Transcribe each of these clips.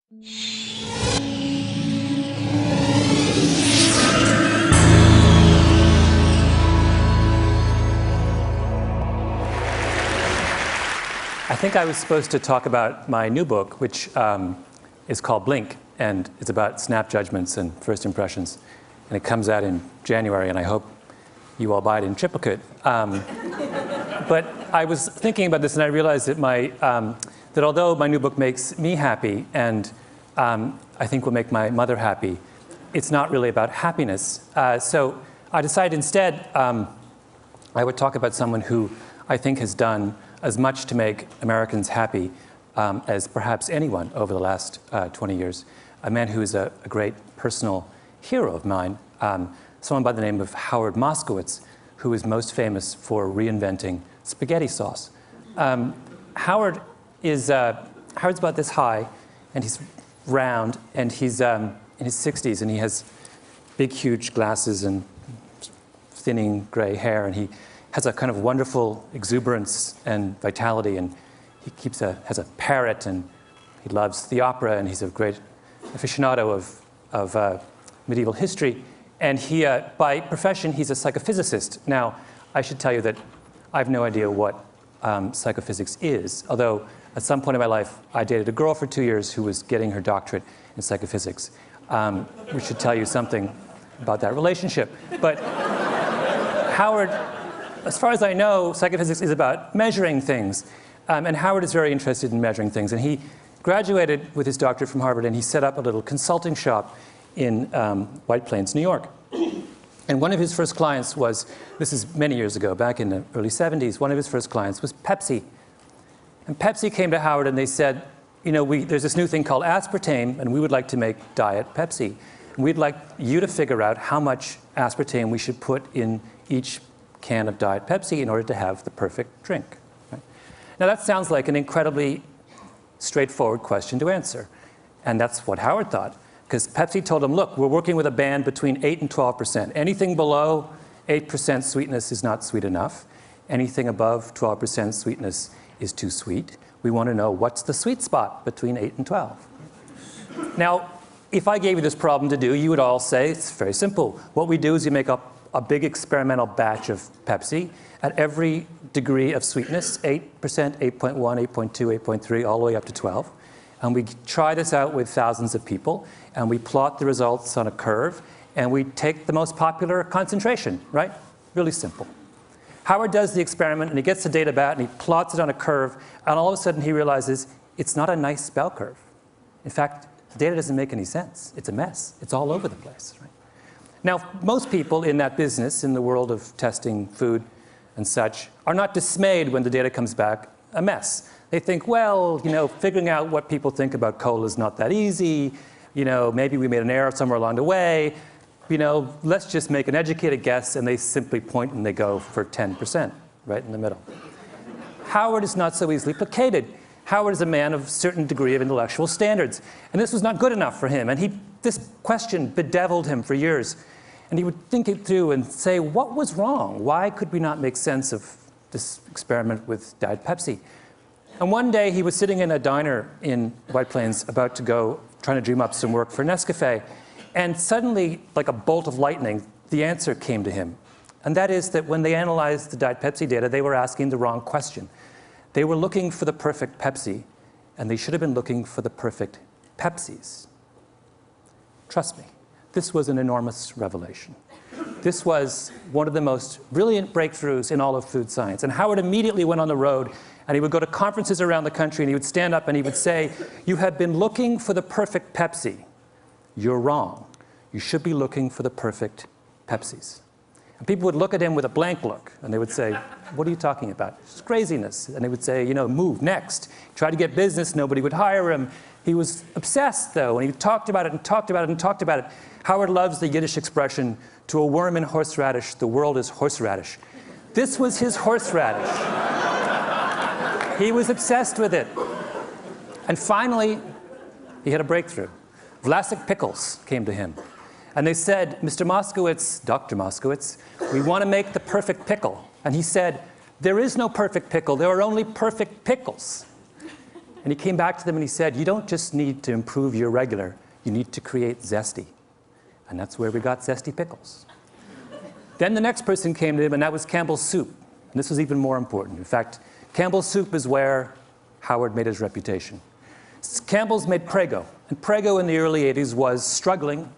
I think I was supposed to talk about my new book, which is called Blink, and it's about snap judgments and first impressions. And it comes out in January, and I hope you all buy it in triplicate. But I was thinking about this, and I realized that that although my new book makes me happy, and I think will make my mother happy, it's not really about happiness. So I decided instead I would talk about someone who I think has done as much to make Americans happy as perhaps anyone over the last 20 years. A man who is a great personal hero of mine, someone by the name of Howard Moskowitz, who is most famous for reinventing spaghetti sauce. Howard's about this high, and he's round, and he's in his 60s, and he has big, huge glasses and thinning gray hair, and he has a kind of wonderful exuberance and vitality, and he has a parrot, and he loves the opera, and he's a great aficionado of medieval history. And he, by profession, he's a psychophysicist. Now, I should tell you that I have no idea what psychophysics is, although at some point in my life, I dated a girl for 2 years who was getting her doctorate in psychophysics, which should tell you something about that relationship. But Howard, as far as I know, psychophysics is about measuring things. And Howard is very interested in measuring things. And he graduated with his doctorate from Harvard, and he set up a little consulting shop in White Plains, New York. And one of his first clients was, this is many years ago, back in the early 70s, one of his first clients was Pepsi. And Pepsi came to Howard and they said, you know, there's this new thing called aspartame, and we would like to make Diet Pepsi. And we'd like you to figure out how much aspartame we should put in each can of Diet Pepsi in order to have the perfect drink. Right? Now that sounds like an incredibly straightforward question to answer. And that's what Howard thought. Because Pepsi told him, look, we're working with a band between 8 and 12%. Anything below 8% sweetness is not sweet enough. Anything above 12% sweetness is too sweet. We want to know what's the sweet spot between 8 and 12. Now, if I gave you this problem to do, you would all say, it's very simple. What we do is you make up a big experimental batch of Pepsi at every degree of sweetness, 8%, 8.1, 8.2, 8.3, all the way up to 12. And we try this out with thousands of people, and we plot the results on a curve, and we take the most popular concentration, right? Really simple. Howard does the experiment, and he gets the data back, and he plots it on a curve, and all of a sudden he realizes it's not a nice bell curve. In fact, the data doesn't make any sense. It's a mess. It's all over the place, right? Now, most people in that business, in the world of testing food and such, are not dismayed when the data comes back a mess. They think, well, you know, figuring out what people think about cola is not that easy. You know, maybe we made an error somewhere along the way. You know, let's just make an educated guess, and they simply point and they go for 10%, right in the middle. Howard is not so easily placated. Howard is a man of a certain degree of intellectual standards, and this was not good enough for him. And this question bedeviled him for years. And he would think it through and say, what was wrong? Why could we not make sense of this experiment with Diet Pepsi? And one day he was sitting in a diner in White Plains about to go, trying to dream up some work for Nescafe. And suddenly, like a bolt of lightning, the answer came to him. And that is that when they analyzed the Diet Pepsi data, they were asking the wrong question. They were looking for the perfect Pepsi, and they should have been looking for the perfect Pepsis. Trust me, this was an enormous revelation. This was one of the most brilliant breakthroughs in all of food science. And Howard immediately went on the road, and he would go to conferences around the country, and he would stand up and he would say, you have been looking for the perfect Pepsi. You're wrong. You should be looking for the perfect Pepsis. And people would look at him with a blank look, and they would say, what are you talking about? It's craziness. And they would say, you know, move, next. Try to get business, nobody would hire him. He was obsessed, though, and he talked about it and talked about it and talked about it. Howard loves the Yiddish expression, to a worm in horseradish, the world is horseradish. This was his horseradish. He was obsessed with it. And finally, he had a breakthrough. Vlasic pickles came to him. And they said, Mr. Moskowitz, Dr. Moskowitz, we want to make the perfect pickle. And he said, there is no perfect pickle. There are only perfect pickles. And he came back to them and he said, you don't just need to improve your regular, you need to create zesty. And that's where we got zesty pickles. Then the next person came to him, and that was Campbell's Soup. And this was even more important. In fact, Campbell's Soup is where Howard made his reputation. Campbell's made Prego. And Prego in the early 80s was struggling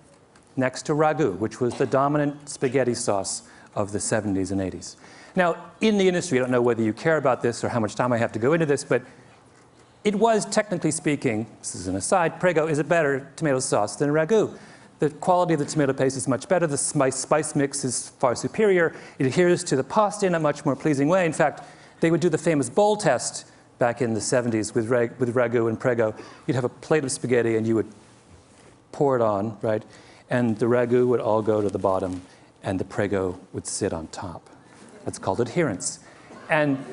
next to ragu, which was the dominant spaghetti sauce of the 70s and 80s. Now, in the industry, I don't know whether you care about this or how much time I have to go into this, but it was, technically speaking, this is an aside, Prego is a better tomato sauce than ragu. The quality of the tomato paste is much better. The spice mix is far superior. It adheres to the pasta in a much more pleasing way. In fact, they would do the famous bowl test back in the 70s with ragu and Prego. You'd have a plate of spaghetti and you would pour it on, right? And the ragu would all go to the bottom and the Prego would sit on top. That's called adherence. And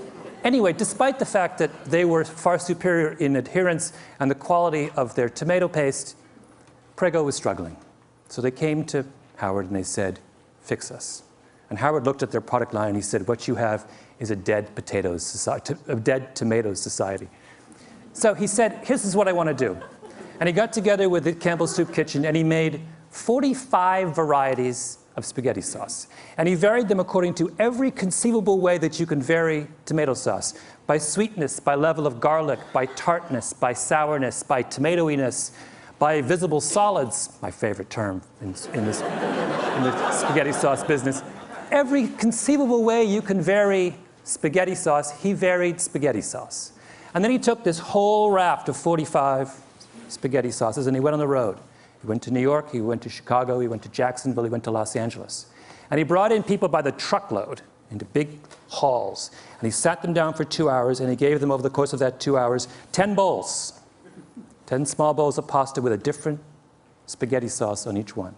anyway, despite the fact that they were far superior in adherence and the quality of their tomato paste, Prego was struggling. So they came to Howard and they said, fix us. And Howard looked at their product line and he said, what you have is a dead potatoes society, a dead tomatoes society. So he said, this is what I want to do. And he got together with the Campbell's Soup Kitchen and he made 45 varieties of spaghetti sauce. And he varied them according to every conceivable way that you can vary tomato sauce. By sweetness, by level of garlic, by tartness, by sourness, by tomatoiness, by visible solids, my favorite term in the spaghetti sauce business. Every conceivable way you can vary spaghetti sauce, he varied spaghetti sauce. And then he took this whole raft of 45 spaghetti sauces and he went on the road. He went to New York, he went to Chicago, he went to Jacksonville, he went to Los Angeles. And he brought in people by the truckload into big halls. And he sat them down for 2 hours and he gave them over the course of that 2 hours 10 bowls. 10 small bowls of pasta with a different spaghetti sauce on each one.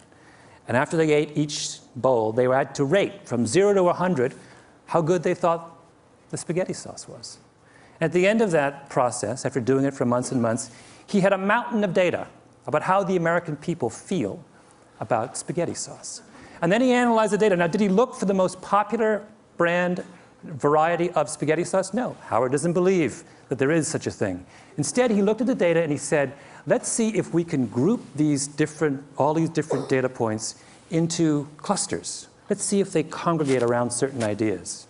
And after they ate each bowl, they had to rate from 0 to 100 how good they thought the spaghetti sauce was. And at the end of that process, after doing it for months and months, he had a mountain of data about how the American people feel about spaghetti sauce. And then he analyzed the data. Now, did he look for the most popular brand variety of spaghetti sauce? No. Howard doesn't believe that there is such a thing. Instead, he looked at the data and he said, let's see if we can group all these different data points into clusters. Let's see if they congregate around certain ideas.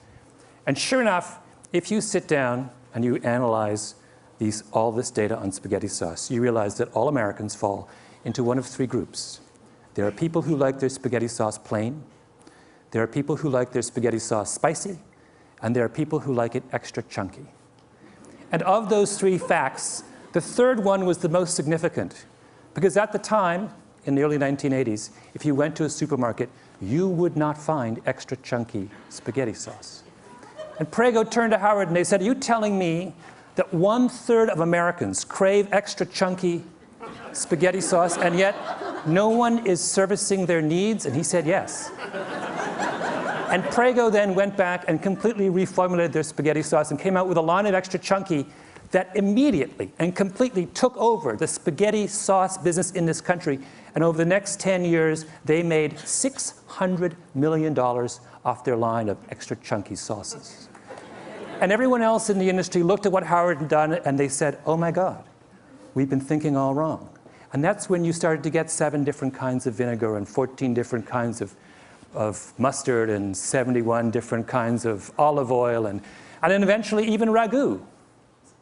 And sure enough, if you sit down and you analyze all this data on spaghetti sauce, you realize that all Americans fall into one of three groups. There are people who like their spaghetti sauce plain. There are people who like their spaghetti sauce spicy. And there are people who like it extra chunky. And of those three facts, the third one was the most significant. Because at the time, in the early 1980s, if you went to a supermarket, you would not find extra chunky spaghetti sauce. And Prego turned to Howard and they said, are you telling me that 1/3 of Americans crave extra chunky spaghetti sauce and yet no one is servicing their needs? And he said yes. And Prego then went back and completely reformulated their spaghetti sauce and came out with a line of extra chunky that immediately and completely took over the spaghetti sauce business in this country. And over the next 10 years, they made $600 million off their line of extra chunky sauces. And everyone else in the industry looked at what Howard had done and they said, oh my God, we've been thinking all wrong. And that's when you started to get 7 different kinds of vinegar and 14 different kinds of mustard and 71 different kinds of olive oil and then eventually even ragu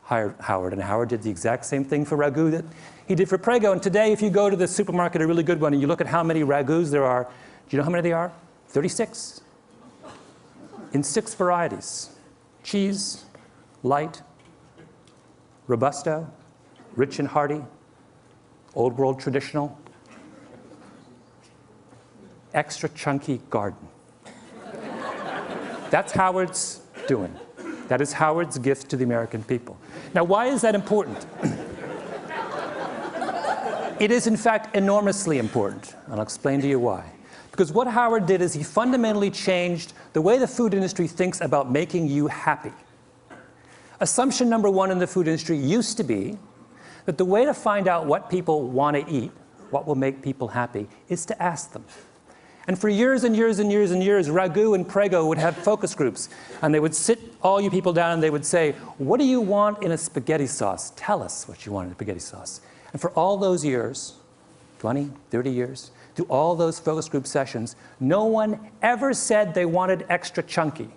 hired Howard. And Howard did the exact same thing for ragu that he did for Prego. And today, if you go to the supermarket, a really good one, and you look at how many ragus there are, do you know how many there are? 36. In 6 varieties. Cheese, light, robusto, rich and hearty, old world traditional, extra chunky garden. That's Howard's doing. That is Howard's gift to the American people. Now, why is that important? It is, in fact, enormously important, and I'll explain to you why. Because what Howard did is he fundamentally changed the way the food industry thinks about making you happy. Assumption number 1 in the food industry used to be that the way to find out what people want to eat, what will make people happy, is to ask them. And for years and years and years and years, Ragu and Prego would have focus groups. And they would sit all you people down and they would say, what do you want in a spaghetti sauce? Tell us what you want in a spaghetti sauce. And for all those years, 20, 30 years, through all those focus group sessions, no one ever said they wanted extra chunky,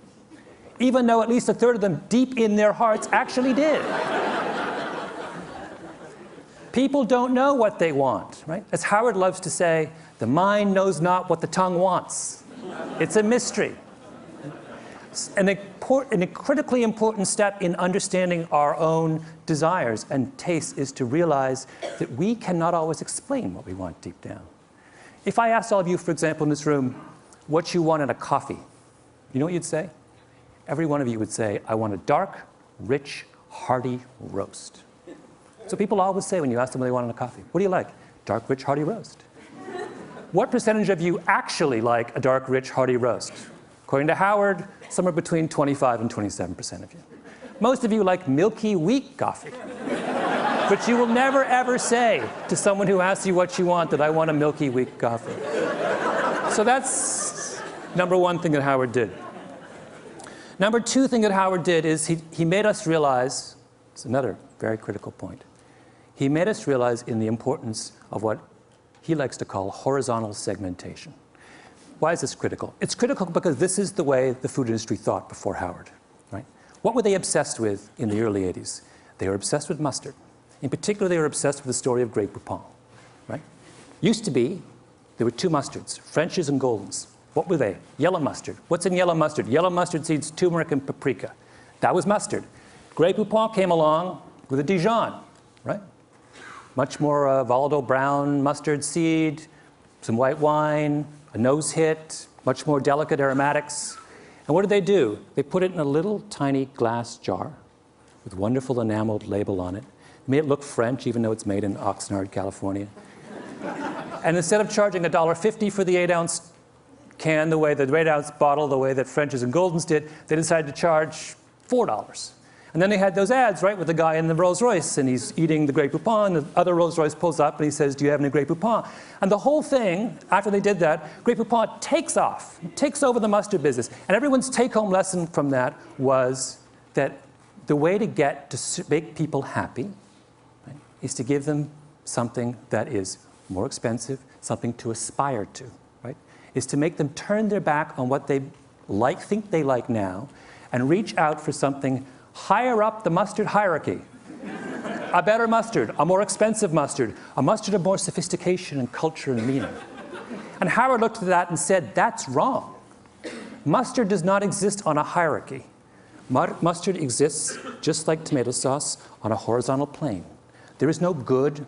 even though at least a third of them deep in their hearts actually did. People don't know what they want, right? As Howard loves to say, the mind knows not what the tongue wants. It's a mystery. And a critically important step in understanding our own desires and tastes is to realize that we cannot always explain what we want deep down. If I asked all of you, for example, in this room, what you want in a coffee, you know what you'd say? Every one of you would say, I want a dark, rich, hearty roast. So people always say when you ask them what they want in a coffee, what do you like? Dark, rich, hearty roast. What percentage of you actually like a dark, rich, hearty roast? According to Howard, somewhere between 25 and 27% of you. Most of you like milky, weak coffee. But you will never, ever say to someone who asks you what you want that I want a milky, weak coffee. So that's number one thing that Howard did. Number two thing that Howard did is he made us realize, it's another very critical point, he made us realize in the importance of what he likes to call horizontal segmentation. Why is this critical? It's critical because this is the way the food industry thought before Howard, right? What were they obsessed with in the early 80s? They were obsessed with mustard. In particular, they were obsessed with the story of Grey Poupon, right? Used to be, there were two mustards, French's and Golden's. What were they? Yellow mustard. What's in yellow mustard? Yellow mustard seeds, turmeric, and paprika. That was mustard. Grey Poupon came along with a Dijon, right? Much more volatile brown mustard seed, some white wine, a nose hit, much more delicate aromatics. And what did they do? They put it in a little tiny glass jar with a wonderful enameled label on it. They made it look French, even though it's made in Oxnard, California. And instead of charging $1.50 for the 8-ounce can, the way the 8-ounce bottle, the way that French's and Golden's did, they decided to charge $4. And then they had those ads, right, with the guy in the Rolls Royce, and he's eating the Grey Poupon, and the other Rolls Royce pulls up, and he says, do you have any Grey Poupon? And the whole thing, after they did that, Grey Poupon takes off, takes over the mustard business. And everyone's take-home lesson from that was that the way to get to make people happy, right, is to give them something that is more expensive, something to aspire to, right? Is to make them turn their back on what they like, think they like now, and reach out for something higher up the mustard hierarchy. A better mustard, a more expensive mustard, a mustard of more sophistication and culture and meaning. And Howard looked at that and said, that's wrong. Mustard does not exist on a hierarchy. Mustard exists, just like tomato sauce, on a horizontal plane. There is no good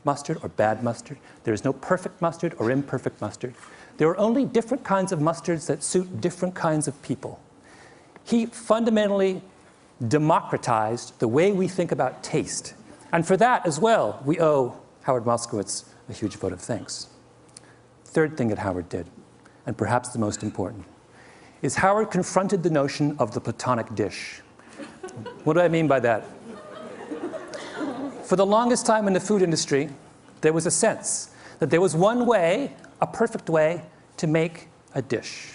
mustard or bad mustard. There is no perfect mustard or imperfect mustard. There are only different kinds of mustards that suit different kinds of people. He fundamentally democratized the way we think about taste. And for that as well, we owe Howard Moskowitz a huge vote of thanks. Third thing that Howard did, and perhaps the most important, is Howard confronted the notion of the Platonic dish. What do I mean by that? For the longest time in the food industry, there was a sense that there was one way, a perfect way, to make a dish.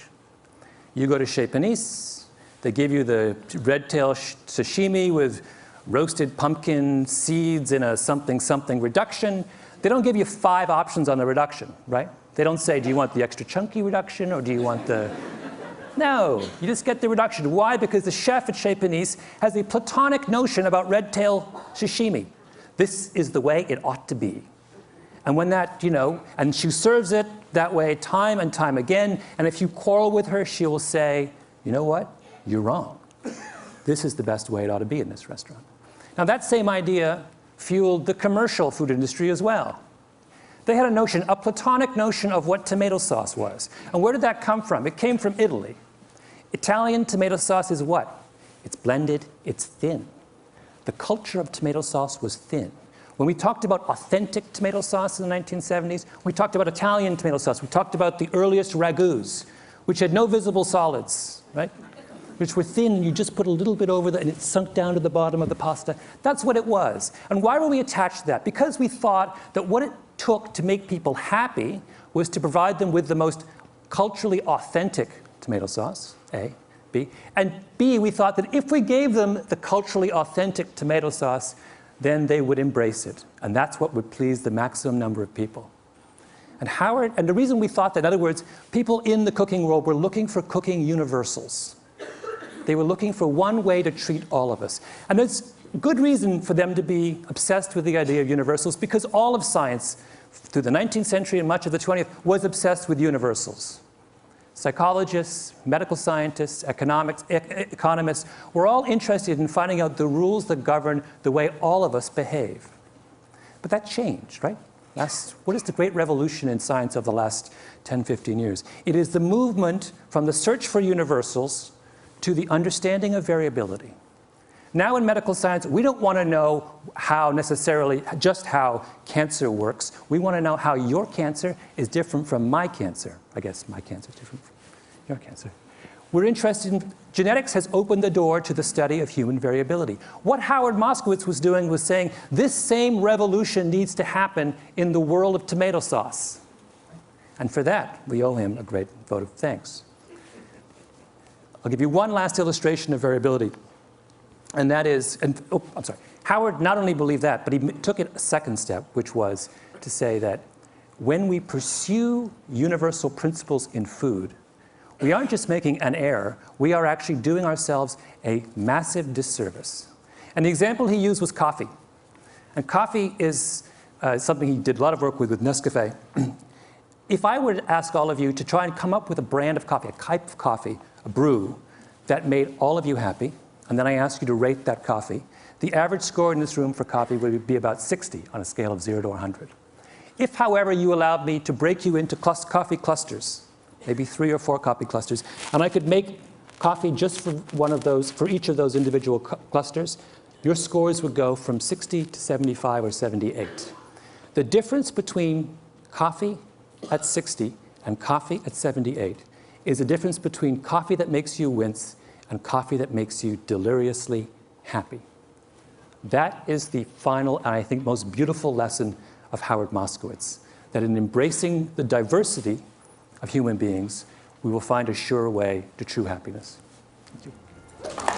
You go to Chez Panisse, they give you the red tail sashimi with roasted pumpkin seeds in a something reduction. They don't give you 5 options on the reduction, right? They don't say, do you want the extra chunky reduction or do you want the... No, you just get the reduction. Why? Because the chef at Chez Panisse has a Platonic notion about red tail sashimi. This is the way it ought to be. And when that, and she serves it that way time and time again, and if you quarrel with her, she will say, you know what? You're wrong. This is the best way it ought to be in this restaurant. Now that same idea fueled the commercial food industry as well. They had a notion, a Platonic notion of what tomato sauce was. And where did that come from? It came from Italy. Italian tomato sauce is what? It's blended, it's thin. The culture of tomato sauce was thin. When we talked about authentic tomato sauce in the 1970s, we talked about Italian tomato sauce. We talked about the earliest ragus, which had no visible solids, right? Which were thin, and you just put a little bit over and it sunk down to the bottom of the pasta. That's what it was. And why were we attached to that? Because we thought that what it took to make people happy was to provide them with the most culturally authentic tomato sauce, A, B. And B, we thought that if we gave them the culturally authentic tomato sauce, then they would embrace it. And that's what would please the maximum number of people. And the reason we thought that, in other words, people in the cooking world were looking for cooking universals. They were looking for one way to treat all of us. And there's good reason for them to be obsessed with the idea of universals, because all of science, through the 19th century and much of the 20th, was obsessed with universals. Psychologists, medical scientists, economists were all interested in finding out the rules that govern the way all of us behave. But that changed, right? What is the great revolution in science of the last 10, 15 years? It is the movement from the search for universals to the understanding of variability. Now in medical science, we don't want to know just how cancer works. We want to know how your cancer is different from my cancer. I guess my cancer is different from your cancer. We're interested in, genetics has opened the door to the study of human variability. What Howard Moskowitz was doing was saying, this same revolution needs to happen in the world of tomato sauce. And for that, we owe him a great vote of thanks. I'll give you one last illustration of variability. And that is, Howard not only believed that, but he took it a second step, which was to say that when we pursue universal principles in food, we aren't just making an error, we are actually doing ourselves a massive disservice. And the example he used was coffee. And coffee is something he did a lot of work with Nescafé. If I were to ask all of you to try and come up with a brand of coffee, a type of coffee, a brew, that made all of you happy, and then I ask you to rate that coffee, the average score in this room for coffee would be about 60 on a scale of 0 to 100. If, however, you allowed me to break you into coffee clusters, maybe 3 or 4 coffee clusters, and I could make coffee just for for each of those individual clusters, your scores would go from 60 to 75 or 78. The difference between coffee at 60 and coffee at 78 is a difference between coffee that makes you wince and coffee that makes you deliriously happy. That is the final and I think most beautiful lesson of Howard Moskowitz, that in embracing the diversity of human beings, we will find a sure way to true happiness. Thank you.